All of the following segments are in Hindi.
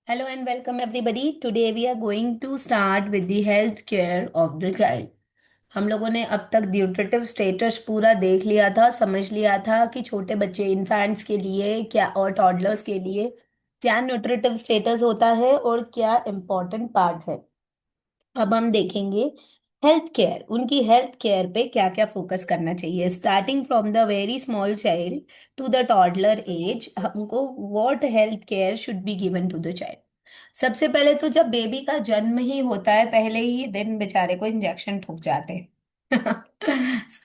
Hello and welcome everybody. Today we are going to start with the health care of the child. हम लोगों ने अब तक न्यूट्रिटिव स्टेटस पूरा देख लिया था, समझ लिया था कि छोटे बच्चे इन्फेंट्स के लिए क्या और टॉडलर्स के लिए क्या न्यूट्रिटिव स्टेटस होता है और क्या इम्पोर्टेंट पार्ट है। अब हम देखेंगे हेल्थ केयर, उनकी हेल्थ केयर पे क्या क्या फोकस करना चाहिए, starting from the very small child to the toddler age. हमको what health care should be given to the child. सबसे पहले तो जब बेबी का जन्म ही होता है पहले ही दिन बेचारे को इंजेक्शन ठुक जाते हैं।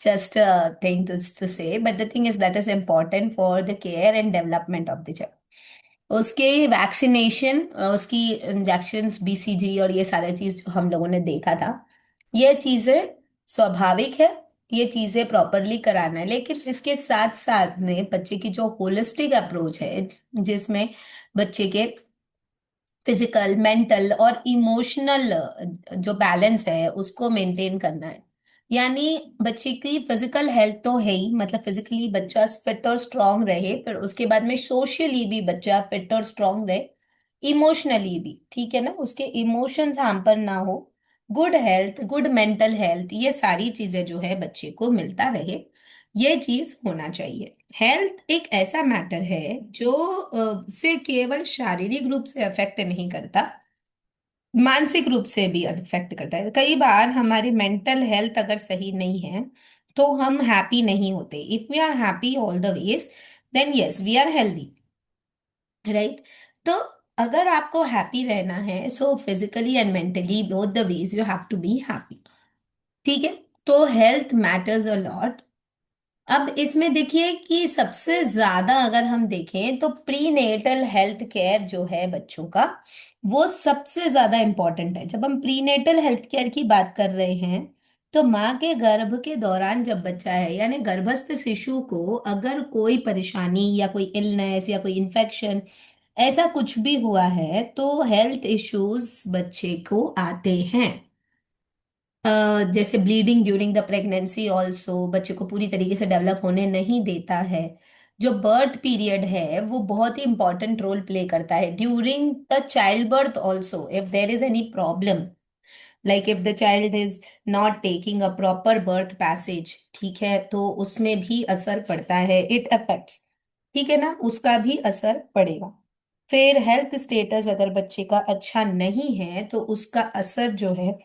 जस्ट थिंग टू से, but the thing is that is important for the care and development of the child. उसके वैक्सीनेशन, उसकी इंजेक्शंस, बीसीजी और ये सारे चीज जो हम लोगों ने देखा था, ये चीजें स्वाभाविक है, ये चीजें प्रॉपरली कराना है। लेकिन इसके साथ साथ में बच्चे की जो होलिस्टिक अप्रोच है, जिसमें बच्चे के फिजिकल, मेंटल और इमोशनल जो बैलेंस है उसको मेंटेन करना है। यानी बच्चे की फिजिकल हेल्थ तो है ही, मतलब फिजिकली बच्चा फिट और स्ट्रांग रहे, फिर उसके बाद में सोशली भी बच्चा फिट और स्ट्रांग रहे, इमोशनली भी, ठीक है ना, उसके इमोशंस हैम्पर ना हो। Good health, good mental health, ये सारी चीजें जो है बच्चे को मिलता रहे, ये चीज होना चाहिए। हेल्थ एक ऐसा मैटर है जो से केवल शारीरिक रूप से अफेक्ट नहीं करता, मानसिक रूप से भी अफेक्ट करता है। कई बार हमारी मेंटल हेल्थ अगर सही नहीं है तो हम हैप्पी नहीं होते। If we are happy all the ways, then yes we are healthy, right. तो अगर आपको हैप्पी रहना है, so physically and mentally both the ways you have to be happy, ठीक है। तो हेल्थ मैटर्स अ लॉट। अब इसमें देखिए कि सबसे ज्यादा अगर हम देखें तो प्री नेटल हेल्थ केयर जो है बच्चों का, वो सबसे ज्यादा इंपॉर्टेंट है। जब हम प्री नेटल हेल्थ केयर की बात कर रहे हैं तो माँ के गर्भ के दौरान जब बच्चा है, यानी गर्भस्थ शिशु को अगर कोई परेशानी या कोई इलनेस या कोई इन्फेक्शन ऐसा कुछ भी हुआ है तो हेल्थ इश्यूज बच्चे को आते हैं। जैसे bleeding during the pregnancy also बच्चे को पूरी तरीके से डेवलप होने नहीं देता है। जो बर्थ पीरियड है वो बहुत ही इंपॉर्टेंट रोल प्ले करता है। During the child birth also if there is any problem, like if the child is not taking a proper birth passage, ठीक है, तो उसमें भी असर पड़ता है, इट अफेक्ट्स, ठीक है ना, उसका भी असर पड़ेगा। फिर हेल्थ स्टेटस अगर बच्चे का अच्छा नहीं है तो उसका असर जो है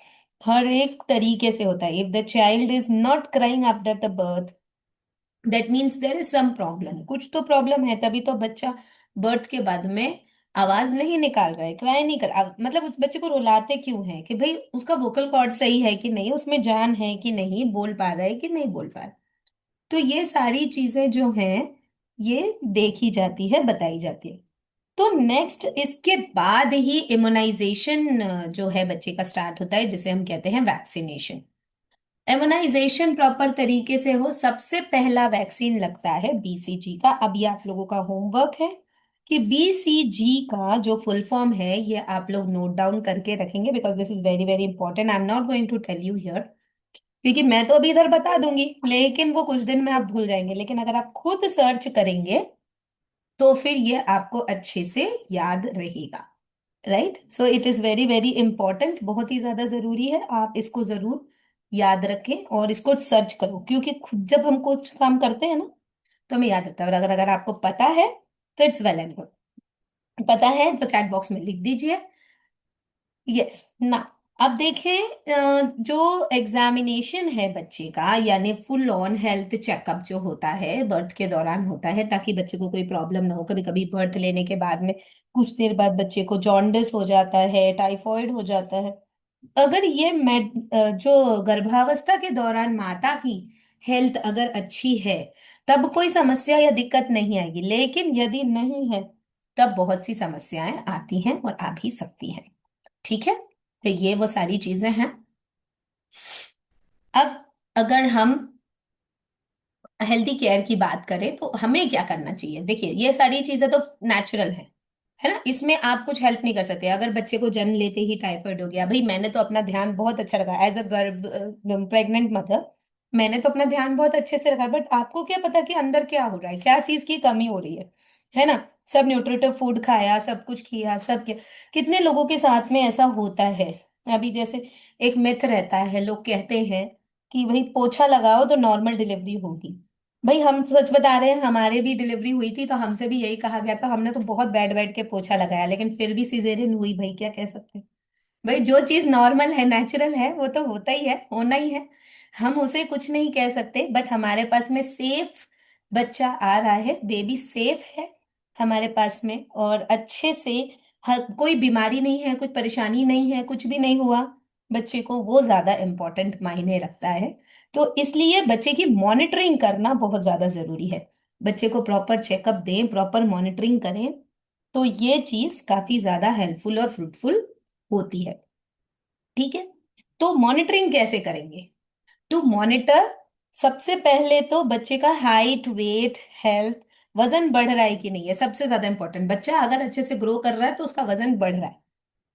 हर एक तरीके से होता है। If the child is not crying after the birth, that means there is some problem, कुछ तो प्रॉब्लम है, तभी तो बच्चा बर्थ के बाद में आवाज नहीं निकाल रहा है, क्राई नहीं कर मतलब उस बच्चे को रुलाते क्यों है कि भाई उसका वोकल कॉर्ड सही है कि नहीं, उसमें जान है कि नहीं, बोल पा रहा है कि नहीं बोल पा रहा है। तो ये सारी चीजें जो हैं ये देखी जाती है, बताई जाती है। तो नेक्स्ट इसके बाद ही इम्यूनाइजेशन जो है बच्चे का स्टार्ट होता है, जिसे हम कहते हैं वैक्सीनेशन। इम्यूनाइजेशन प्रॉपर तरीके से हो, सबसे पहला वैक्सीन लगता है बीसीजी का। अब ये आप लोगों का होमवर्क है कि बीसीजी का जो फुल फॉर्म है ये आप लोग नोट डाउन करके रखेंगे, because this is very very important. I am not going to tell you here, क्योंकि मैं तो अभी इधर बता दूंगी लेकिन वो कुछ दिन में आप भूल जाएंगे, लेकिन अगर आप खुद सर्च करेंगे तो फिर ये आपको अच्छे से याद रहेगा, right. So it is very very important, बहुत ही ज्यादा जरूरी है, आप इसको जरूर याद रखें और इसको सर्च करो, क्योंकि खुद जब हम कुछ काम करते हैं ना तो हमें याद रहता है। और अगर अगर आपको पता है तो इट्स वेल एंड गुड, पता है तो चैट बॉक्स में लिख दीजिए यस ना। अब देखें जो एग्जामिनेशन है बच्चे का, यानी फुल ऑन हेल्थ चेकअप जो होता है बर्थ के दौरान होता है, ताकि बच्चे को कोई प्रॉब्लम ना हो। कभी कभी बर्थ लेने के बाद में कुछ देर बाद बच्चे को जॉन्डिस हो जाता है, टाइफॉइड हो जाता है। अगर ये जो गर्भावस्था के दौरान माता की हेल्थ अगर अच्छी है तब कोई समस्या या दिक्कत नहीं आएगी, लेकिन यदि नहीं है तब बहुत सी समस्याएं आती हैं और आ भी सकती हैं, ठीक है। तो ये वो सारी चीजें हैं। अब अगर हम हेल्दी केयर की बात करें तो हमें क्या करना चाहिए, देखिए ये सारी चीजें तो नेचुरल है ना, इसमें आप कुछ हेल्प नहीं कर सकते। अगर बच्चे को जन्म लेते ही टाइफाइड हो गया, भाई मैंने तो अपना ध्यान बहुत अच्छा रखा एज अ गर्भ प्रेग्नेंट मदर, मैंने तो अपना ध्यान बहुत अच्छे से रखा, बट आपको क्या पता कि अंदर क्या हो रहा है, क्या चीज की कमी हो रही है ना। सब न्यूट्रिटिव फूड खाया, सब कुछ किया, सब किया। कितने लोगों के साथ में ऐसा होता है? अभी जैसे एक मिथ रहता है, लोग कहते हैं कि भाई पोछा लगाओ तो नॉर्मल डिलीवरी होगी। भाई हम सच बता रहे हैं, हमारे भी डिलीवरी हुई थी तो हमसे भी यही कहा गया था, हमने तो बहुत बैठ बैठ के पोछा लगाया लेकिन फिर भी सिजेरियन हुई। भाई क्या कह सकते हैं? भाई जो चीज नॉर्मल है, नेचुरल है, वो तो होता ही है, होना ही है। हम उसे कुछ नहीं कह सकते, बट हमारे पास में सेफ बच्चा आ रहा है, बेबी सेफ है हमारे पास में, और अच्छे से हर कोई बीमारी नहीं है, कुछ परेशानी नहीं है, कुछ भी नहीं हुआ बच्चे को, वो ज्यादा इंपॉर्टेंट मायने रखता है। तो इसलिए बच्चे की मॉनिटरिंग करना बहुत ज्यादा जरूरी है। बच्चे को प्रॉपर चेकअप दें, प्रॉपर मॉनिटरिंग करें, तो ये चीज काफी ज्यादा हेल्पफुल और फ्रूटफुल होती है। ठीक है। तो मॉनिटरिंग कैसे करेंगे? टू मॉनिटर, सबसे पहले तो बच्चे का हाइट, वेट, हेल्थ, वजन बढ़ रहा है कि नहीं है सबसे ज्यादा इंपॉर्टेंट। बच्चा अगर अच्छे से ग्रो कर रहा है तो उसका वजन बढ़ रहा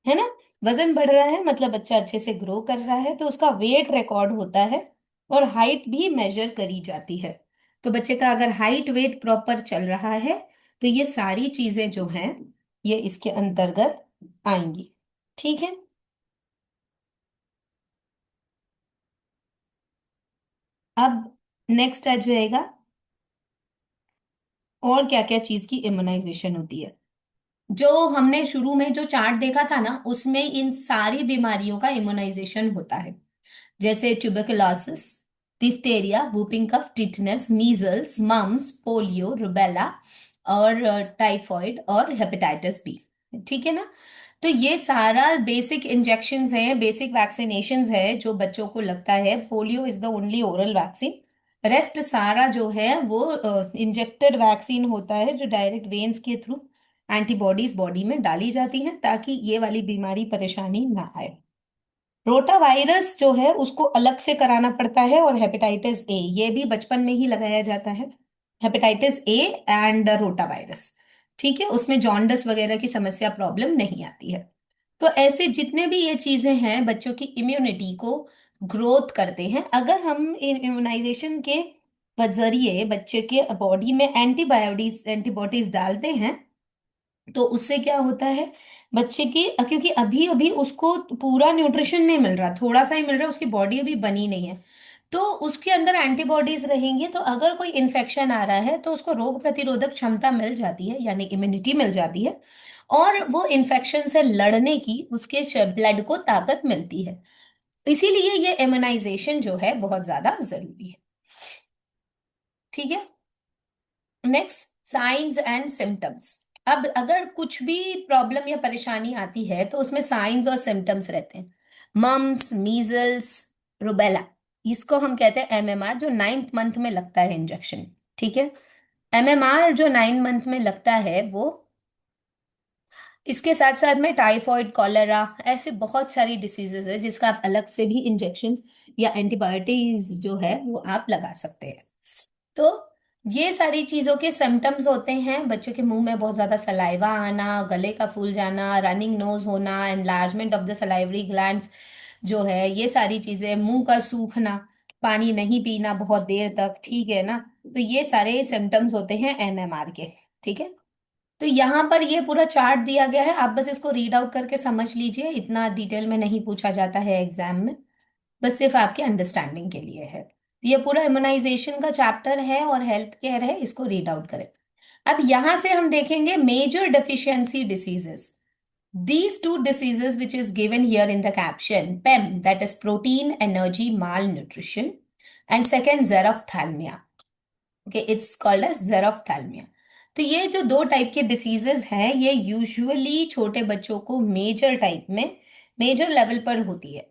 है ना? वजन बढ़ रहा है मतलब बच्चा अच्छे से ग्रो कर रहा है, तो उसका वेट रिकॉर्ड होता है और हाइट भी मेजर करी जाती है। तो बच्चे का अगर हाइट वेट प्रॉपर चल रहा है तो ये सारी चीजें जो हैं ये इसके अंतर्गत आएंगी। ठीक है। अब नेक्स्ट आ जाएगा और क्या क्या चीज की इम्यूनाइजेशन होती है। जो हमने शुरू में जो चार्ट देखा था ना, उसमें इन सारी बीमारियों का इम्यूनाइजेशन होता है। जैसे tuberculosis, diphtheria, whooping cough, tetanus, measles, mumps, polio, rubella और टाइफॉइड और हेपेटाइटिस बी। ठीक है ना? तो ये सारा बेसिक इंजेक्शंस है, बेसिक वैक्सीनेशंस है जो बच्चों को लगता है। Polio is the only oral vaccine. Rest सारा जो है वो इंजेक्टेड वैक्सीन होता है, जो डायरेक्ट वेन्स के थ्रू एंटीबॉडीज बॉडी में डाली जाती हैं ताकि ये वाली बीमारी परेशानी ना आए। रोटा वायरस जो है उसको अलग से कराना पड़ता है, और हेपेटाइटिस ए ये भी बचपन में ही लगाया जाता है। Hepatitis A and rota virus. ठीक है, उसमें जॉन्डिस वगैरह की समस्या प्रॉब्लम नहीं आती है। तो ऐसे जितने भी ये चीजें हैं बच्चों की इम्यूनिटी को ग्रोथ करते हैं। अगर हम इम्यूनाइजेशन के जरिए बच्चे के बॉडी में एंटीबायोटिक्स एंटीबॉडीज डालते हैं, तो उससे क्या होता है बच्चे की, क्योंकि अभी अभी उसको पूरा न्यूट्रिशन नहीं मिल रहा, थोड़ा सा ही मिल रहा है, उसकी बॉडी अभी बनी नहीं है, तो उसके अंदर एंटीबॉडीज रहेंगी, तो अगर कोई इन्फेक्शन आ रहा है तो उसको रोग प्रतिरोधक क्षमता मिल जाती है, यानी इम्यूनिटी मिल जाती है, और वो इन्फेक्शन से लड़ने की उसके ब्लड को ताकत मिलती है। इसीलिए ये इम्यूनाइजेशन जो है बहुत ज्यादा जरूरी है। ठीक है। Next, science and symptoms. अब अगर कुछ भी प्रॉब्लम या परेशानी आती है तो उसमें साइंस और सिम्टम्स रहते हैं। मम्स, मीजल्स, रुबेला, इसको हम कहते हैं एमएमआर, जो 9th मंथ में लगता है इंजेक्शन। ठीक है। एमएमआर जो 9 मंथ में लगता है वो, इसके साथ साथ में टाइफॉइड, कॉलेरा, ऐसे बहुत सारी डिसीजेज है जिसका आप अलग से भी इंजेक्शन या एंटीबायोटिक्स जो है वो आप लगा सकते हैं। तो ये सारी चीजों के सिम्टम्स होते हैं, बच्चों के मुंह में बहुत ज्यादा सलाइवा आना, गले का फूल जाना, रनिंग नोज होना, enlargement of the salivary glands जो है, ये सारी चीजें, मुंह का सूखना, पानी नहीं पीना बहुत देर तक। ठीक है ना? तो ये सारे सिम्टम्स होते हैं एमएमआर के। ठीक है। तो यहाँ पर ये पूरा चार्ट दिया गया है, आप बस इसको रीड आउट करके समझ लीजिए, इतना डिटेल में नहीं पूछा जाता है एग्जाम में, बस सिर्फ आपके अंडरस्टैंडिंग के लिए है। तो ये पूरा इम्यूनाइजेशन का चैप्टर है और हेल्थ केयर है, इसको रीड आउट करें। अब यहां से हम देखेंगे major deficiency diseases. These two diseases which is given here in the caption, PEM, that is protein energy malnutrition, and second xerophthalmia. Okay, it's called as xerophthalmia. तो ये जो दो टाइप के डिसीजेस हैं ये यूजुअली छोटे बच्चों को मेजर टाइप में, मेजर लेवल पर होती है।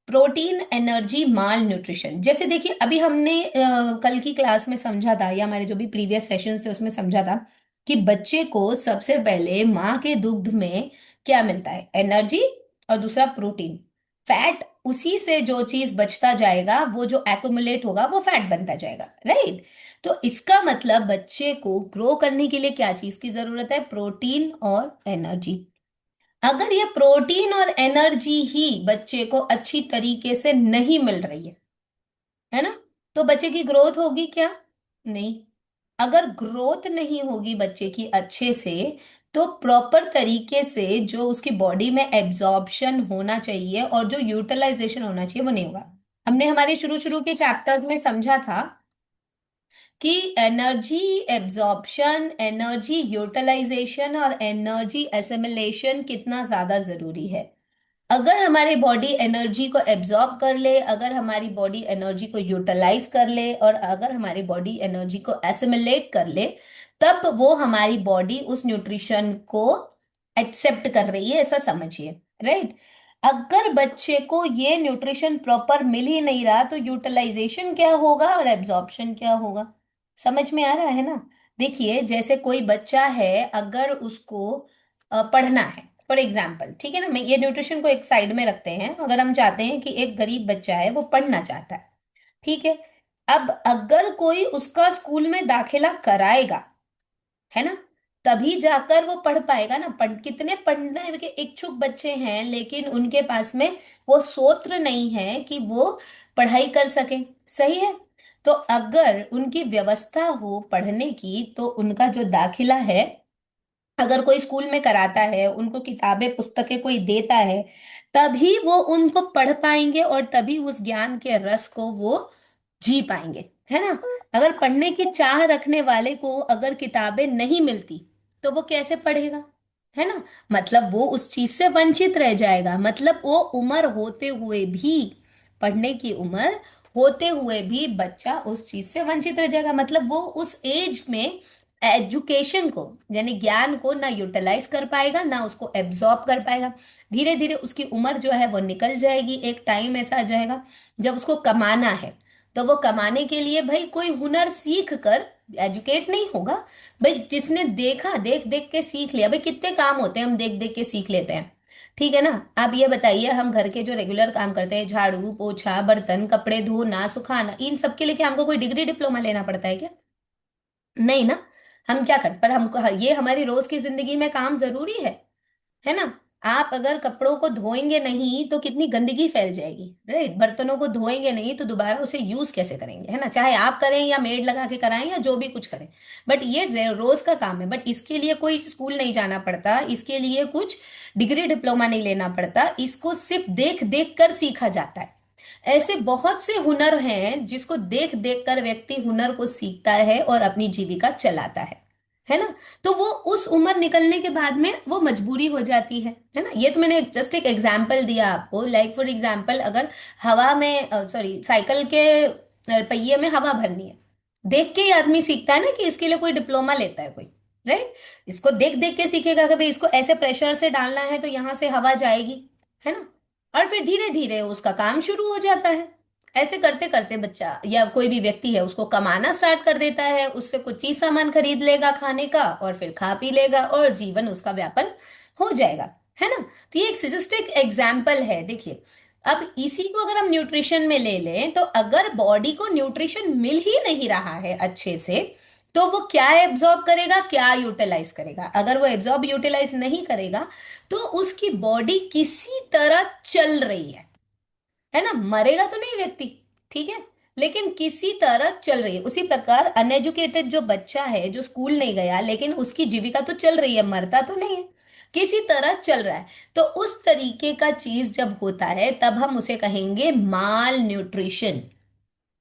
प्रोटीन एनर्जी माल न्यूट्रिशन, जैसे देखिए अभी हमने कल की क्लास में समझा था, या हमारे जो भी प्रीवियस सेशंस थे उसमें समझा था कि बच्चे को सबसे पहले माँ के दूध में क्या मिलता है? एनर्जी, और दूसरा प्रोटीन। फैट, उसी से जो चीज बचता जाएगा वो जो एक्युमुलेट होगा वो फैट बनता जाएगा, राइट? तो इसका मतलब बच्चे को ग्रो करने के लिए क्या चीज की जरूरत है? प्रोटीन और एनर्जी। अगर ये प्रोटीन और एनर्जी ही बच्चे को अच्छी तरीके से नहीं मिल रही है ना, तो बच्चे की ग्रोथ होगी क्या? नहीं। अगर ग्रोथ नहीं होगी बच्चे की अच्छे से, तो प्रॉपर तरीके से जो उसकी बॉडी में एब्जॉर्प्शन होना चाहिए और जो यूटिलाइजेशन होना चाहिए वो नहीं होगा। हमने हमारे शुरू शुरू के चैप्टर्स में समझा था कि एनर्जी एब्जॉर्प्शन, एनर्जी यूटिलाइजेशन और एनर्जी एसिमिलेशन कितना ज्यादा जरूरी है। अगर हमारी बॉडी एनर्जी को एब्जॉर्ब कर ले, अगर हमारी बॉडी एनर्जी को यूटिलाइज कर ले और अगर हमारी बॉडी एनर्जी को एसिमिलेट कर ले, तब वो हमारी बॉडी उस न्यूट्रिशन को एक्सेप्ट कर रही है, ऐसा समझिए। राइट। अगर बच्चे को ये न्यूट्रिशन प्रॉपर मिल ही नहीं रहा, तो यूटिलाइजेशन क्या होगा और एब्जॉर्प्शन क्या होगा? समझ में आ रहा है ना? देखिए, जैसे कोई बच्चा है, अगर उसको पढ़ना है फॉर एग्जाम्पल, ठीक है ना, मैं ये न्यूट्रिशन को एक साइड में रखते हैं। अगर हम चाहते हैं कि एक गरीब बच्चा है वो पढ़ना चाहता है, ठीक है। अब अगर कोई उसका स्कूल में दाखिला कराएगा, है ना, तभी जाकर वो पढ़ पाएगा ना। कितने पढ़ने के इच्छुक बच्चे हैं लेकिन उनके पास में वो सोत्र नहीं है कि वो पढ़ाई कर सके। सही है। तो अगर उनकी व्यवस्था हो पढ़ने की, तो उनका जो दाखिला है, अगर कोई स्कूल में कराता है, उनको किताबें पुस्तकें कोई देता है, तभी वो उनको पढ़ पाएंगे और तभी उस ज्ञान के रस को वो जी पाएंगे, है ना। अगर पढ़ने की चाह रखने वाले को अगर किताबें नहीं मिलती, तो वो कैसे पढ़ेगा? है ना। मतलब वो उस चीज से वंचित रह जाएगा। मतलब वो उम्र होते हुए भी, पढ़ने की उम्र होते हुए भी बच्चा उस चीज से वंचित रह जाएगा। मतलब वो उस एज में एजुकेशन को, यानी ज्ञान को ना यूटिलाइज कर पाएगा, ना उसको एब्जॉर्ब कर पाएगा। धीरे धीरे उसकी उम्र जो है वो निकल जाएगी। एक टाइम ऐसा आ जाएगा जब उसको कमाना है, तो वो कमाने के लिए भाई कोई हुनर सीख कर, एजुकेट नहीं होगा भाई, जिसने देखा, देख देख के सीख लिया। भाई कितने काम होते हैं हम देख देख के सीख लेते हैं, ठीक है ना। आप ये बताइए, हम घर के जो रेगुलर काम करते हैं, झाड़ू पोछा बर्तन कपड़े धोना सुखाना, इन सब के लिए क्या हमको कोई डिग्री डिप्लोमा लेना पड़ता है क्या? नहीं ना। हम क्या करते, पर हमको ये हमारी रोज की जिंदगी में काम जरूरी है ना। आप अगर कपड़ों को धोएंगे नहीं तो कितनी गंदगी फैल जाएगी। राइट। बर्तनों को धोएंगे नहीं तो दोबारा उसे यूज कैसे करेंगे, है ना, चाहे आप करें या मेड लगा के कराएं या जो भी कुछ करें। बट ये रोज का काम है। बट इसके लिए कोई स्कूल नहीं जाना पड़ता, इसके लिए कुछ डिग्री डिप्लोमा नहीं लेना पड़ता, इसको सिर्फ देख देख कर सीखा जाता है। ऐसे बहुत से हुनर हैं जिसको देख देख कर व्यक्ति हुनर को सीखता है और अपनी जीविका चलाता है ना। तो वो उस उम्र निकलने के बाद में वो मजबूरी हो जाती है ना। ये तो मैंने जस्ट एक एग्जांपल दिया आपको। लाइक फॉर एग्जांपल, अगर हवा में, सॉरी, साइकिल के पहिए में हवा भरनी है, देख के ही आदमी सीखता है ना, कि इसके लिए कोई डिप्लोमा लेता है कोई। राइट। इसको देख देख के सीखेगा कि भाई इसको ऐसे प्रेशर से डालना है तो यहां से हवा जाएगी, है ना। और फिर धीरे धीरे उसका काम शुरू हो जाता है। ऐसे करते करते बच्चा या कोई भी व्यक्ति है उसको कमाना स्टार्ट कर देता है, उससे कुछ चीज सामान खरीद लेगा खाने का और फिर खा पी लेगा और जीवन उसका व्यापन हो जाएगा, है ना। तो ये एक सिस्टिक एग्जाम्पल है। देखिए, अब इसी को अगर हम न्यूट्रिशन में ले लें, तो अगर बॉडी को न्यूट्रिशन मिल ही नहीं रहा है अच्छे से, तो वो क्या एब्जॉर्ब करेगा, क्या यूटिलाइज करेगा? अगर वो एब्जॉर्ब यूटिलाइज नहीं करेगा, तो उसकी बॉडी किसी तरह चल रही है ना। मरेगा तो नहीं व्यक्ति, ठीक है, लेकिन किसी तरह चल रही है। उसी प्रकार अनएजुकेटेड जो बच्चा है, जो स्कूल नहीं गया, लेकिन उसकी जीविका तो चल रही है, मरता तो नहीं है, किसी तरह चल रहा है। तो उस तरीके का चीज जब होता है, तब हम उसे कहेंगे माल न्यूट्रिशन।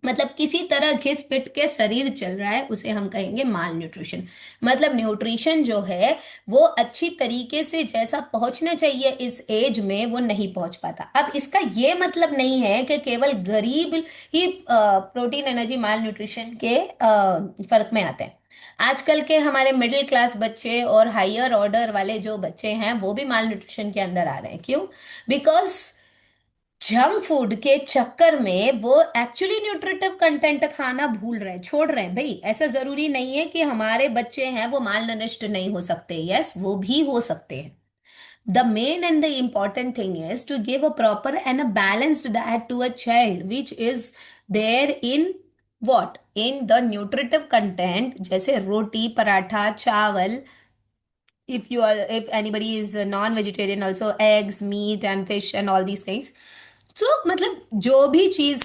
मतलब किसी तरह घिस पिट के शरीर चल रहा है, उसे हम कहेंगे माल न्यूट्रिशन। मतलब न्यूट्रिशन जो है वो अच्छी तरीके से जैसा पहुंचना चाहिए इस एज में, वो नहीं पहुंच पाता। अब इसका ये मतलब नहीं है कि केवल गरीब ही प्रोटीन एनर्जी माल न्यूट्रिशन के फर्क में आते हैं। आजकल के हमारे मिडिल क्लास बच्चे और हायर ऑर्डर वाले जो बच्चे हैं, वो भी माल न्यूट्रिशन के अंदर आ रहे हैं। क्यों? बिकॉज जंक फूड के चक्कर में वो एक्चुअली न्यूट्रिटिव कंटेंट खाना भूल रहे हैं, छोड़ रहे हैं। भाई ऐसा जरूरी नहीं है कि हमारे बच्चे हैं वो माल नरिश्ड नहीं हो सकते। यस, वो भी हो सकते हैं। The main and the important thing is to give a proper and a balanced diet to a child which is there in what, in the nutritive content, जैसे रोटी पराठा चावल। If anybody is a non-vegetarian, also eggs, meat and fish and all these things. So मतलब जो भी चीज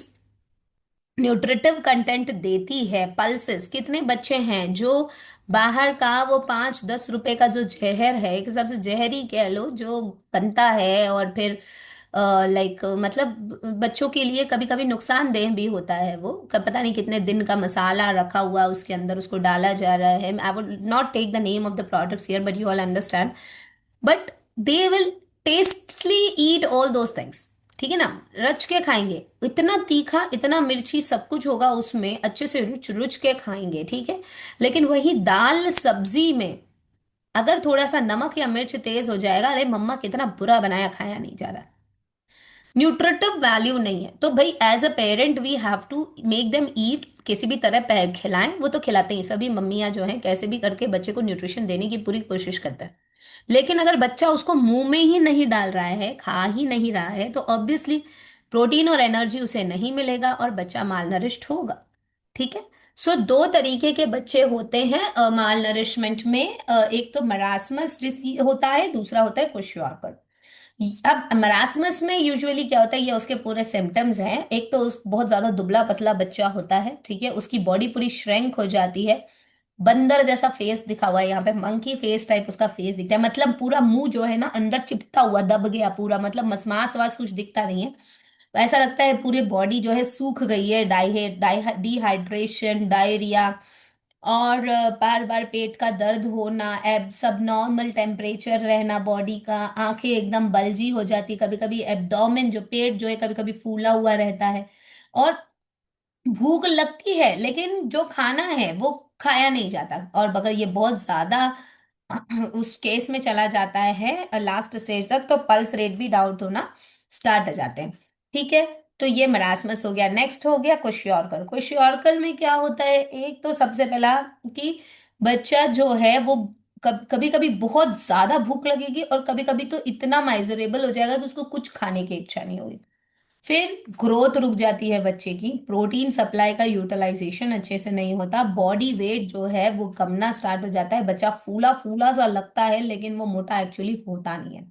न्यूट्रिटिव कंटेंट देती है। पल्सेस, कितने बच्चे हैं जो बाहर का वो 5-10 रुपए का जो जहर है, एक हिसाब से जहर ही कह लो, जो बनता है और फिर लाइक मतलब बच्चों के लिए कभी कभी नुकसानदेह भी होता है। वो पता नहीं कितने दिन का मसाला रखा हुआ है उसके अंदर, उसको डाला जा रहा है। I would not take the name of the products here, but you all understand. But they will tastily eat all those things. ठीक है ना, रच के खाएंगे, इतना तीखा, इतना मिर्ची, सब कुछ होगा उसमें, अच्छे से रुच रुच के खाएंगे। ठीक है, लेकिन वही दाल सब्जी में अगर थोड़ा सा नमक या मिर्च तेज हो जाएगा, अरे मम्मा कितना बुरा बनाया, खाया नहीं जा रहा। न्यूट्रिटिव वैल्यू नहीं है। तो भाई as a parent we have to make them eat, किसी भी तरह खिलाएं। वो तो खिलाते ही, सभी मम्मियां जो हैं कैसे भी करके बच्चे को न्यूट्रिशन देने की पूरी कोशिश करते हैं। लेकिन अगर बच्चा उसको मुंह में ही नहीं डाल रहा है, खा ही नहीं रहा है, तो ऑब्वियसली प्रोटीन और एनर्जी उसे नहीं मिलेगा और बच्चा माल नरिश्ड होगा। ठीक है। सो दो तरीके के बच्चे होते हैं माल नरिशमेंट में। एक तो मरासमस होता है, दूसरा होता है क्विशॉर्कर। अब मरासमस में यूजुअली क्या होता है, ये उसके पूरे सिम्टम्स हैं। एक तो बहुत ज्यादा दुबला पतला बच्चा होता है। ठीक है, उसकी बॉडी पूरी श्रिंक हो जाती है, बंदर जैसा फेस दिखा हुआ है यहाँ पे, मंकी फेस टाइप उसका फेस दिखता है। मतलब पूरा मुंह जो है ना अंदर चिपटा हुआ, दब गया पूरा, मतलब मसमास वास कुछ दिखता नहीं है। ऐसा लगता है पूरी बॉडी जो है सूख गई है, डिहाइड्रेशन, डायरिया, और बार बार पेट का दर्द होना, एब सब नॉर्मल टेम्परेचर रहना बॉडी का, आंखें एकदम बल्जी हो जाती, कभी कभी एब्डोमेन जो पेट जो है कभी कभी फूला हुआ रहता है, और भूख लगती है लेकिन जो खाना है वो खाया नहीं जाता। और अगर ये बहुत ज्यादा उस केस में चला जाता है लास्ट स्टेज तक, तो पल्स रेट भी डाउन होना स्टार्ट हो जाते हैं। ठीक है, तो ये मरासमस हो गया। नेक्स्ट हो गया क्वेश्योरकर। क्वेश्योरकर में क्या होता है, एक तो सबसे पहला कि बच्चा जो है वो कभी कभी बहुत ज्यादा भूख लगेगी, और कभी कभी तो इतना माइजरेबल हो जाएगा कि उसको कुछ खाने की इच्छा नहीं होगी। फिर ग्रोथ रुक जाती है बच्चे की, प्रोटीन सप्लाई का यूटिलाइजेशन अच्छे से नहीं होता, बॉडी वेट जो है वो कमना स्टार्ट हो जाता है, बच्चा फूला फूला सा लगता है लेकिन वो मोटा एक्चुअली होता नहीं है।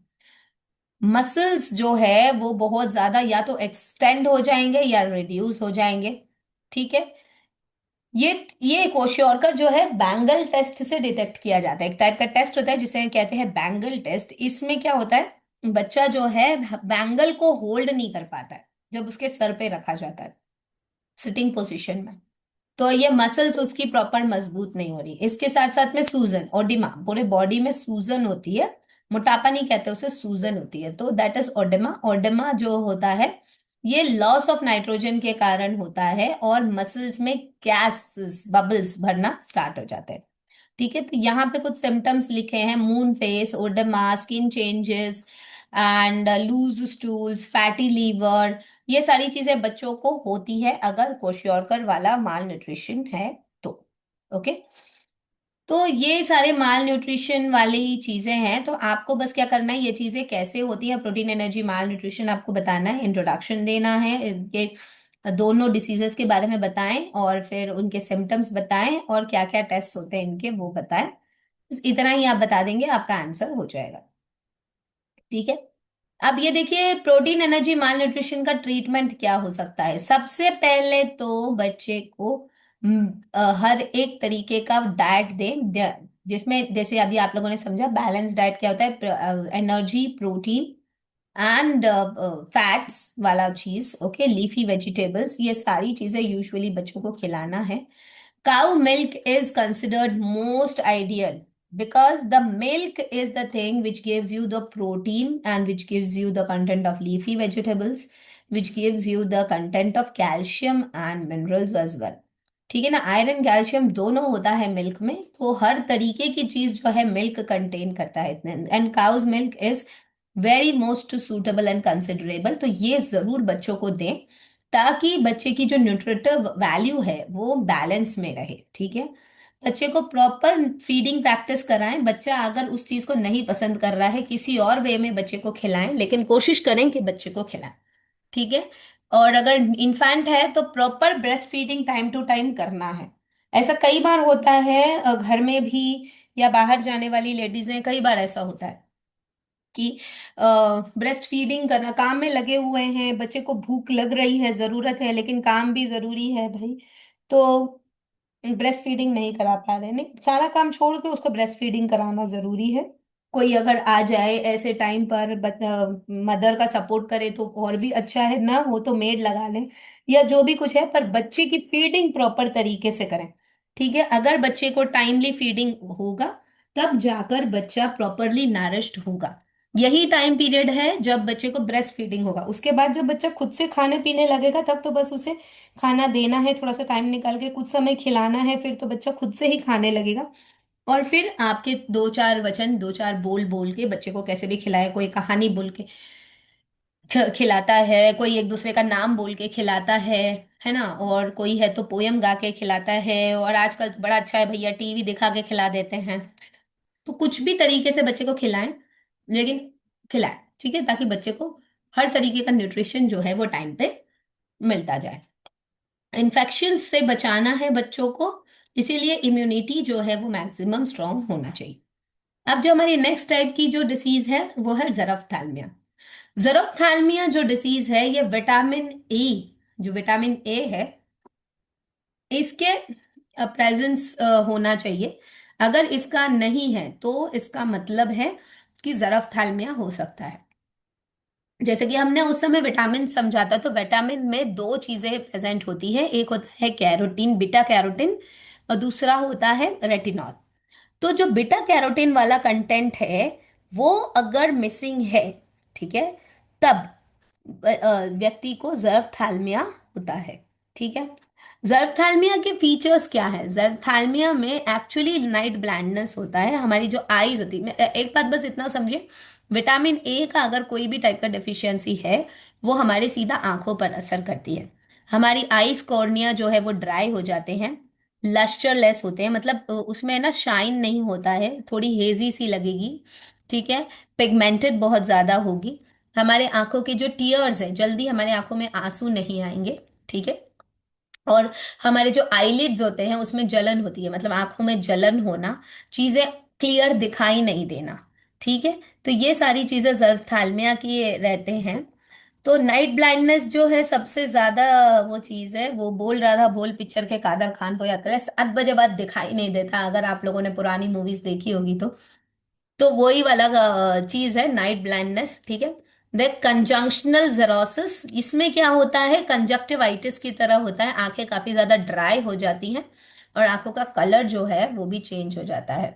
मसल्स जो है वो बहुत ज्यादा या तो एक्सटेंड हो जाएंगे या रिड्यूस हो जाएंगे। ठीक है, ये ये क्वेश्योरकर जो है बैंगल टेस्ट से डिटेक्ट किया जाता है। एक टाइप का टेस्ट होता है जिसे कहते हैं बैंगल टेस्ट। इसमें क्या होता है, बच्चा जो है बैंगल को होल्ड नहीं कर पाता है जब उसके सर पे रखा जाता है सिटिंग पोजीशन में, तो ये मसल्स उसकी प्रॉपर मजबूत नहीं हो रही। इसके साथ साथ में सूजन, ओडिमा, पूरे बॉडी में सूजन होती है। मोटापा नहीं कहते उसे, सूजन होती है, तो दैट इज ओडेमा। ओडेमा जो होता है ये लॉस ऑफ नाइट्रोजन के कारण होता है, और मसल्स में गैस बबल्स भरना स्टार्ट हो जाते हैं। ठीक है, तो यहाँ पे कुछ सिम्टम्स लिखे हैं, moon face, oedema, skin changes and loose stools, fatty liver. ये सारी चीजें बच्चों को होती है अगर क्वेश्योरकर वाला माल न्यूट्रिशन है तो। ओके, तो ये सारे माल न्यूट्रिशन वाली चीजें हैं। तो आपको बस क्या करना है, ये चीजें कैसे होती है, प्रोटीन एनर्जी माल न्यूट्रिशन, आपको बताना है, इंट्रोडक्शन देना है, इनके दोनों डिसीजेस के बारे में बताएं, और फिर उनके सिम्टम्स बताएं, और क्या क्या टेस्ट होते हैं इनके वो बताएं। बस इतना ही आप बता देंगे, आपका आंसर हो जाएगा। ठीक है, अब ये देखिए प्रोटीन एनर्जी माल न्यूट्रिशन का ट्रीटमेंट क्या हो सकता है। सबसे पहले तो बच्चे को हर एक तरीके का डाइट दें, जिसमें जैसे अभी आप लोगों ने समझा बैलेंस डाइट क्या होता है, एनर्जी, प्रोटीन एंड फैट्स वाला चीज। ओके, लीफी वेजिटेबल्स, ये सारी चीजें यूजुअली बच्चों को खिलाना है। Cow milk is considered most ideal because the milk is the thing which gives you the protein and which gives you the content of leafy vegetables, which gives you the content of calcium and minerals as well. ठीक है ना, आयरन कैल्शियम दोनों होता है मिल्क में, तो हर तरीके की चीज जो है मिल्क कंटेन करता है। And cow's milk is very most suitable and considerable, तो ये जरूर बच्चों को दें ताकि बच्चे की जो न्यूट्रिटिव वैल्यू है वो बैलेंस में रहे। ठीक है, बच्चे को प्रॉपर फीडिंग प्रैक्टिस कराएं। बच्चा अगर उस चीज को नहीं पसंद कर रहा है, किसी और वे में बच्चे को खिलाएं, लेकिन कोशिश करें कि बच्चे को खिलाएं। ठीक है, और अगर इन्फेंट है तो proper breast feeding time to time करना है। ऐसा कई बार होता है घर में भी, या बाहर जाने वाली लेडीज हैं, कई बार ऐसा होता है कि ब्रेस्ट फीडिंग करना, काम में लगे हुए हैं, बच्चे को भूख लग रही है, जरूरत है, लेकिन काम भी जरूरी है भाई, तो ब्रेस्ट फीडिंग नहीं करा पा रहे, नहीं, सारा काम छोड़ के उसको ब्रेस्ट फीडिंग कराना जरूरी है। कोई अगर आ जाए ऐसे टाइम पर, मदर का सपोर्ट करे तो और भी अच्छा है, ना हो तो मेड लगा लें या जो भी कुछ है, पर बच्चे की फीडिंग प्रॉपर तरीके से करें। ठीक है, अगर बच्चे को टाइमली फीडिंग होगा तब जाकर बच्चा प्रॉपरली नरिश्ड होगा। यही टाइम पीरियड है जब बच्चे को ब्रेस्ट फीडिंग होगा। उसके बाद जब बच्चा खुद से खाने पीने लगेगा तब तो बस उसे खाना देना है, थोड़ा सा टाइम निकाल के कुछ समय खिलाना है, फिर तो बच्चा खुद से ही खाने लगेगा। और फिर आपके दो चार वचन, दो चार बोल बोल के बच्चे को कैसे भी खिलाए, कोई कहानी बोल के खिलाता है, कोई एक दूसरे का नाम बोल के खिलाता है ना, और कोई है तो पोयम गा के खिलाता है, और आजकल तो बड़ा अच्छा है भैया, टीवी दिखा के खिला देते हैं। तो कुछ भी तरीके से बच्चे को खिलाएं, लेकिन खिलाएं, ठीक है, ताकि बच्चे को हर तरीके का न्यूट्रिशन जो है वो टाइम पे मिलता जाए। इन्फेक्शन से बचाना है बच्चों को, इसीलिए इम्यूनिटी जो है वो मैक्सिमम स्ट्रांग होना चाहिए। अब जो हमारी नेक्स्ट टाइप की जो डिसीज है वो है जरफ्थैल्मिया। जरफ्थैल्मिया जो डिसीज है, ये विटामिन ई, जो विटामिन ए है, इसके प्रेजेंस होना चाहिए। अगर इसका नहीं है तो इसका मतलब है कि जरफ्थैल्मिया हो सकता है। जैसे कि हमने उस समय विटामिन समझा था, तो विटामिन में दो चीजें प्रेजेंट होती है, एक होता है कैरोटीन, बीटा कैरोटीन, और दूसरा होता है रेटिनॉल। तो जो बीटा कैरोटीन वाला कंटेंट है वो अगर मिसिंग है, ठीक है, तब व्यक्ति को जरफ्थैल्मिया होता है। ठीक है, जरफ्थैल्मिया के फीचर्स क्या है? जरफ्थैल्मिया में एक्चुअली नाइट ब्लाइंडनेस होता है, हमारी जो आईज होती है। एक बात बस इतना समझे, विटामिन ए का अगर कोई भी टाइप का डेफिशिएंसी है वो हमारे सीधा आंखों पर असर करती है। हमारी आईज कॉर्निया जो है वो ड्राई हो जाते हैं, लस्टरलेस होते हैं, मतलब उसमें ना शाइन नहीं होता है, थोड़ी हेजी सी लगेगी। ठीक है, पिगमेंटेड बहुत ज्यादा होगी। हमारे आंखों के जो टीयर्स हैं, जल्दी हमारे आंखों में आंसू नहीं आएंगे। ठीक है, और हमारे जो आईलिड्स होते हैं उसमें जलन होती है, मतलब आंखों में जलन होना, चीजें क्लियर दिखाई नहीं देना। ठीक है, तो ये सारी चीजें जरथालमिया की रहते हैं। तो नाइट ब्लाइंडनेस जो है सबसे ज्यादा वो चीज है, वो बोल रहा था बोल पिक्चर के कादर खान को याद है, 7 बजे बाद दिखाई नहीं देता, अगर आप लोगों ने पुरानी मूवीज देखी होगी तो वही वाला चीज है नाइट ब्लाइंडनेस। ठीक है, देख कंजंक्शनल जेरोसिस, इसमें क्या होता है, कंजक्टिवाइटिस की तरह होता है, आंखें काफी ज्यादा ड्राई हो जाती हैं और आंखों का कलर जो है वो भी चेंज हो जाता है।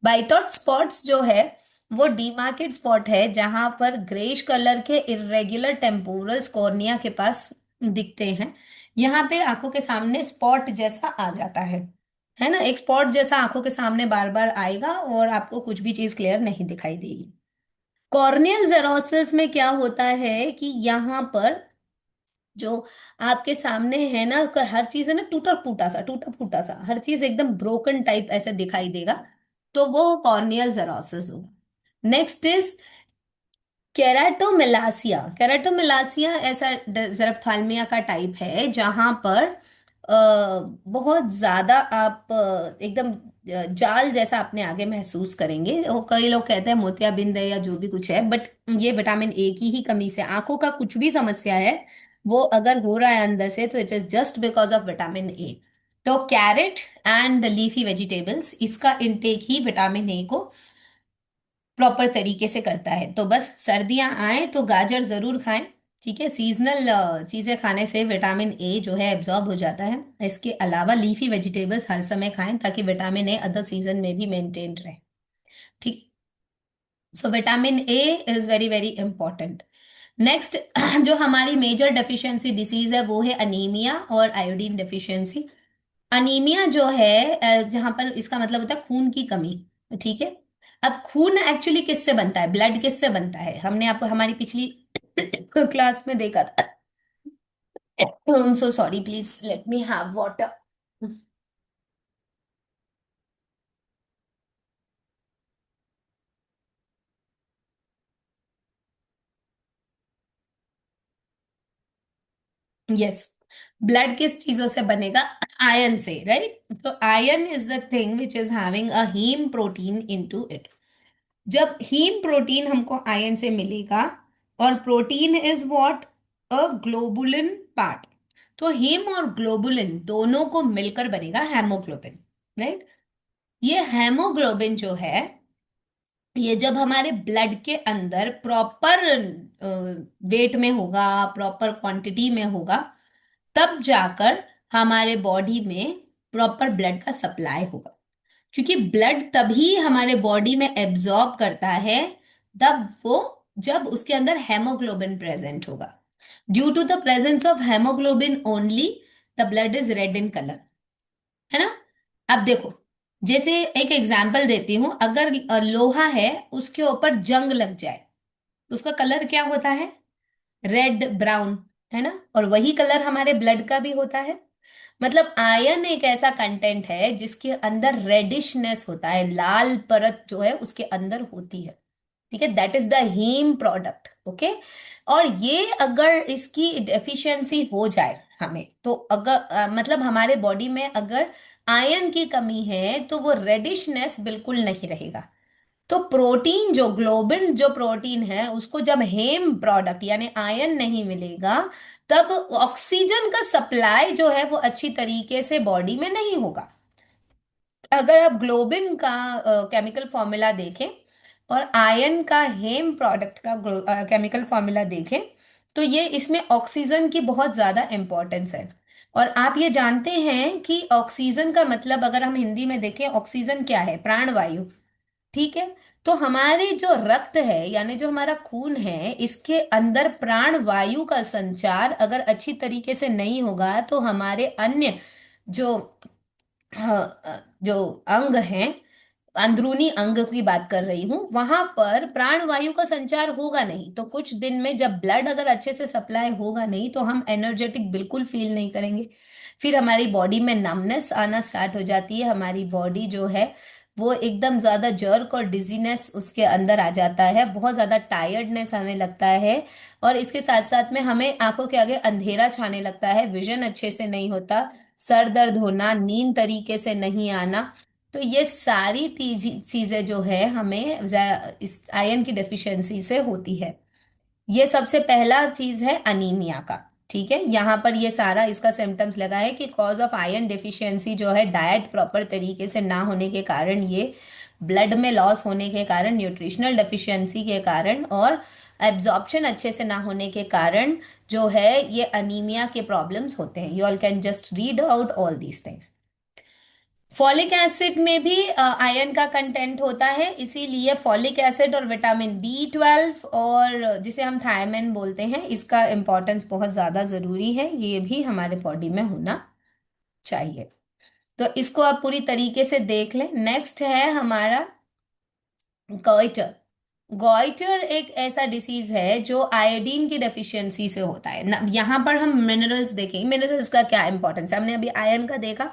बाइटॉट स्पॉट्स जो है वो डीमार्केट स्पॉट है जहां पर ग्रेश कलर के इरेगुलर टेम्पोरल कॉर्निया के पास दिखते हैं। यहाँ पे आंखों के सामने स्पॉट जैसा आ जाता है ना, एक स्पॉट जैसा आंखों के सामने बार बार आएगा और आपको कुछ भी चीज क्लियर नहीं दिखाई देगी। कॉर्नियल जेरोसिस में क्या होता है कि यहाँ पर जो आपके सामने है ना, हर चीज है ना टूटा फूटा सा, हर चीज एकदम ब्रोकन टाइप ऐसे दिखाई देगा, तो वो कॉर्नियल जेरोसिस होगा। Next is केराटोमेलासिया। केराटोमेलासिया ऐसा जरफ्थाल्मिया का टाइप है जहां पर बहुत ज्यादा आप एकदम जाल जैसा अपने आगे महसूस करेंगे, और कई लोग कहते हैं मोतियाबिंद है या जो भी कुछ है, बट ये विटामिन ए की ही कमी से आंखों का कुछ भी समस्या है, वो अगर हो रहा है अंदर से तो it is just because of vitamin A. तो कैरेट एंड लीफी वेजिटेबल्स, इसका इंटेक ही विटामिन ए को प्रॉपर तरीके से करता है। तो बस सर्दियां आए तो गाजर जरूर खाएं। ठीक है, सीजनल चीजें खाने से विटामिन ए जो है एब्जॉर्ब हो जाता है। इसके अलावा लीफी वेजिटेबल्स हर समय खाएं ताकि विटामिन ए अदर सीजन में भी मेंटेन रहे। ठीक, so vitamin A is very very important. Next जो हमारी मेजर डेफिशिएंसी डिसीज है वो है अनीमिया और आयोडीन डेफिशिएंसी। अनीमिया जो है जहां पर इसका मतलब होता है खून की कमी। ठीक है, अब खून एक्चुअली किससे बनता है, ब्लड किससे बनता है, हमने आपको हमारी पिछली क्लास में देखा था। I am so sorry, please let me have water. Yes, blood किस चीजों से बनेगा, आयरन से, राइट। तो iron is the thing which is having a haem protein into it. जब हीम प्रोटीन हमको आयन से मिलेगा, और protein is what, a globulin part. तो हीम और ग्लोबुलिन दोनों को मिलकर बनेगा हेमोग्लोबिन, राइट। ये हेमोग्लोबिन जो है, ये जब हमारे ब्लड के अंदर प्रॉपर वेट में होगा, प्रॉपर क्वांटिटी में होगा, तब जाकर हमारे बॉडी में प्रॉपर ब्लड का सप्लाई होगा। क्योंकि ब्लड तभी हमारे बॉडी में एब्जॉर्ब करता है तब वो, जब उसके अंदर हेमोग्लोबिन प्रेजेंट होगा। Due to the presence of haemoglobin only the blood is red in colour, है ना। अब देखो, जैसे एक एग्जांपल देती हूं, अगर लोहा है, उसके ऊपर जंग लग जाए तो उसका कलर क्या होता है? रेड ब्राउन, है ना। और वही कलर हमारे ब्लड का भी होता है। मतलब आयरन एक ऐसा कंटेंट है जिसके अंदर रेडिशनेस होता है, लाल परत जो है उसके अंदर होती है। ठीक है, that is the haem product. Okay. और ये अगर इसकी डेफिशिएंसी हो जाए हमें, तो अगर मतलब हमारे बॉडी में अगर आयरन की कमी है तो वो रेडिशनेस बिल्कुल नहीं रहेगा। तो प्रोटीन जो ग्लोबिन जो प्रोटीन है, उसको जब हेम प्रोडक्ट यानी आयरन नहीं मिलेगा, तब ऑक्सीजन का सप्लाई जो है वो अच्छी तरीके से बॉडी में नहीं होगा। अगर आप ग्लोबिन का केमिकल फॉर्मूला देखें और आयरन का हेम प्रोडक्ट का केमिकल फॉर्मूला देखें, तो ये इसमें ऑक्सीजन की बहुत ज्यादा इंपॉर्टेंस है। और आप ये जानते हैं कि ऑक्सीजन का मतलब, अगर हम हिंदी में देखें, ऑक्सीजन क्या है? प्राणवायु। ठीक है। तो हमारे जो रक्त है यानी जो हमारा खून है, इसके अंदर प्राण वायु का संचार अगर अच्छी तरीके से नहीं होगा तो हमारे अन्य जो, हाँ, जो अंग हैं, अंदरूनी अंग की बात कर रही हूं, वहां पर प्राण वायु का संचार होगा नहीं। तो कुछ दिन में जब ब्लड अगर अच्छे से सप्लाई होगा नहीं तो हम एनर्जेटिक बिल्कुल फील नहीं करेंगे। फिर हमारी बॉडी में नमनेस आना स्टार्ट हो जाती है, हमारी बॉडी जो है वो एकदम ज्यादा जर्क और डिजीनेस उसके अंदर आ जाता है, बहुत ज्यादा टायर्डनेस हमें लगता है। और इसके साथ साथ में हमें आंखों के आगे अंधेरा छाने लगता है, विजन अच्छे से नहीं होता, सर दर्द होना, नींद तरीके से नहीं आना। तो ये सारी चीजें जो है हमें इस आयरन की डेफिशिएंसी से होती है। ये सबसे पहला चीज है अनीमिया का। ठीक है, यहाँ पर ये सारा इसका सिम्टम्स लगा है कि कॉज ऑफ आयरन डेफिशिएंसी जो है, डाइट प्रॉपर तरीके से ना होने के कारण, ये ब्लड में लॉस होने के कारण, न्यूट्रिशनल डेफिशिएंसी के कारण, और एब्जॉर्प्शन अच्छे से ना होने के कारण जो है ये अनीमिया के प्रॉब्लम्स होते हैं। You all can just read out all these things. Folic acid में भी आयरन का कंटेंट होता है, इसीलिए फॉलिक एसिड और विटामिन B12, और जिसे हम थायमिन बोलते हैं, इसका इंपॉर्टेंस बहुत ज़्यादा ज़रूरी है, ये भी हमारे बॉडी में होना चाहिए। तो इसको आप पूरी तरीके से देख लें। नेक्स्ट है हमारा गॉइटर। गॉइटर एक ऐसा डिसीज है जो आयोडीन की डेफिशिएंसी से होता है ना। यहाँ पर हम मिनरल्स देखेंगे, मिनरल्स का क्या इंपॉर्टेंस है, हमने अभी आयरन का देखा।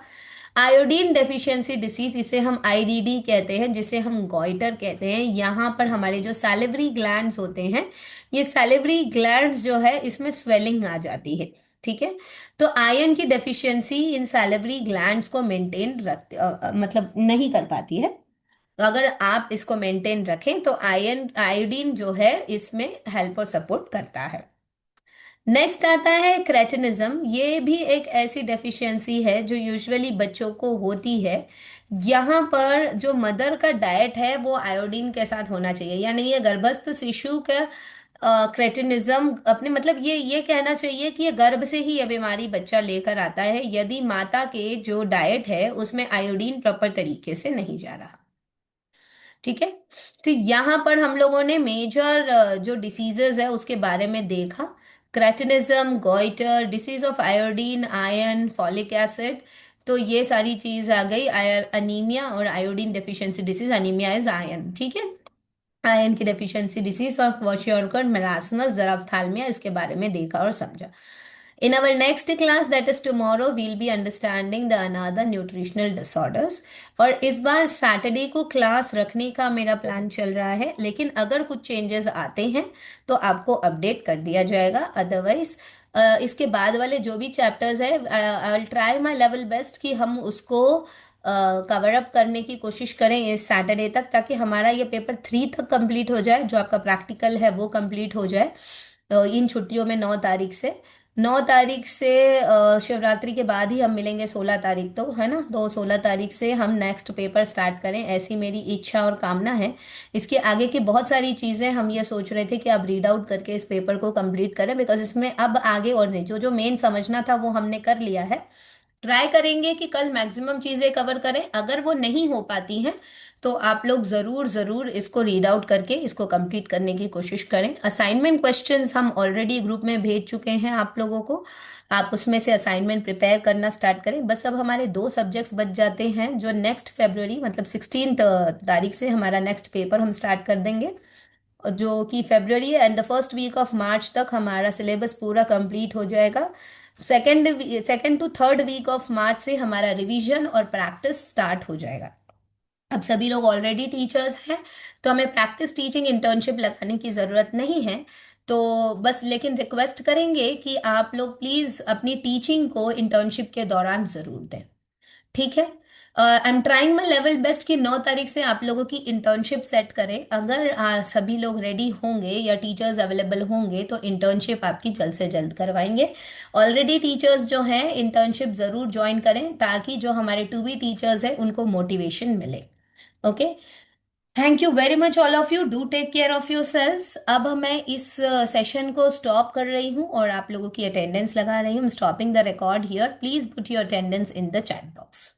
आयोडीन डेफिशिएंसी डिसीज, इसे हम आईडीडी कहते हैं, जिसे हम गॉइटर कहते हैं। यहाँ पर हमारे जो सैलिवरी ग्लैंड्स होते हैं, ये सैलिवरी ग्लैंड्स जो है इसमें स्वेलिंग आ जाती है। ठीक है। तो आयरन की डेफिशिएंसी इन सैलिवरी ग्लैंड्स को मेंटेन मतलब नहीं कर पाती है। तो अगर आप इसको मेंटेन रखें तो आयरन आयोडीन जो है इसमें हेल्प और सपोर्ट करता है। नेक्स्ट आता है क्रेटिनिज्म। ये भी एक ऐसी डेफिशिएंसी है जो यूजुअली बच्चों को होती है। यहाँ पर जो मदर का डाइट है वो आयोडीन के साथ होना चाहिए, यानी ये गर्भस्थ शिशु का क्रेटिनिज्म, अपने मतलब ये कहना चाहिए कि ये गर्भ से ही ये बीमारी बच्चा लेकर आता है यदि माता के जो डाइट है उसमें आयोडीन प्रॉपर तरीके से नहीं जा रहा। ठीक है। तो यहाँ पर हम लोगों ने मेजर जो डिसीजेस है उसके बारे में देखा। Cretinism, goitre, disease of iodine, iron, folic acid. तो ये सारी चीज आ गई। अनीमिया और iodine deficiency disease, anaemia is iron. ठीक है। आयरन की डेफिशिएंसी डिसीज और क्वाशियोरकर मेरास्मस, जराफ्थाल्मिया, इसके बारे में देखा और समझा। In our next class, that is tomorrow, we'll be understanding the another nutritional disorders। और इस बार सैटरडे को क्लास रखने का मेरा प्लान चल रहा है, लेकिन अगर कुछ चेंजेस आते हैं तो आपको अपडेट कर दिया जाएगा। अदरवाइज इसके बाद वाले जो भी चैप्टर्स है, I will try my level best कि हम उसको कवर अप करने की कोशिश करें इस सैटरडे तक, ताकि हमारा ये पेपर 3 तक कंप्लीट हो जाए, जो आपका प्रैक्टिकल है वो कंप्लीट हो जाए इन छुट्टियों में, 9 तारीख से। 9 तारीख से शिवरात्रि के बाद ही हम मिलेंगे, 16 तारीख तो है ना, तो 16 तारीख से हम नेक्स्ट पेपर स्टार्ट करें, ऐसी मेरी इच्छा और कामना है। इसके आगे की बहुत सारी चीज़ें हम ये सोच रहे थे कि अब रीड आउट करके इस पेपर को कंप्लीट करें, बिकॉज इसमें अब आगे और नहीं, जो जो मेन समझना था वो हमने कर लिया है। ट्राई करेंगे कि कल मैक्सिमम चीज़ें कवर करें, अगर वो नहीं हो पाती हैं तो आप लोग ज़रूर ज़रूर इसको रीड आउट करके इसको कंप्लीट करने की कोशिश करें। असाइनमेंट क्वेश्चंस हम ऑलरेडी ग्रुप में भेज चुके हैं आप लोगों को, आप उसमें से असाइनमेंट प्रिपेयर करना स्टार्ट करें। बस अब हमारे 2 सब्जेक्ट्स बच जाते हैं, जो नेक्स्ट फेब्रुअरी मतलब 16 तारीख से हमारा नेक्स्ट पेपर हम स्टार्ट कर देंगे, जो कि February and the first week of March तक हमारा सिलेबस पूरा कंप्लीट हो जाएगा। Second to third week of March से हमारा रिवीजन और प्रैक्टिस स्टार्ट हो जाएगा। अब सभी लोग ऑलरेडी टीचर्स हैं, तो हमें प्रैक्टिस टीचिंग इंटर्नशिप लगाने की ज़रूरत नहीं है। तो बस लेकिन रिक्वेस्ट करेंगे कि आप लोग प्लीज़ अपनी टीचिंग को इंटर्नशिप के दौरान ज़रूर दें, ठीक है। I am trying my level best कि 9 तारीख से आप लोगों की इंटर्नशिप सेट करें। अगर सभी लोग रेडी होंगे या टीचर्स अवेलेबल होंगे तो इंटर्नशिप आपकी जल्द से जल्द करवाएंगे। ऑलरेडी टीचर्स जो हैं इंटर्नशिप ज़रूर ज्वाइन करें, ताकि जो हमारे टू बी टीचर्स हैं उनको मोटिवेशन मिले। Okay, thank you very much all of you, do take care of your selves. अब मैं इस सेशन को स्टॉप कर रही हूँ और आप लोगों की अटेंडेंस लगा रही हूँ। Stopping the record here, please put your attendance in the chat box.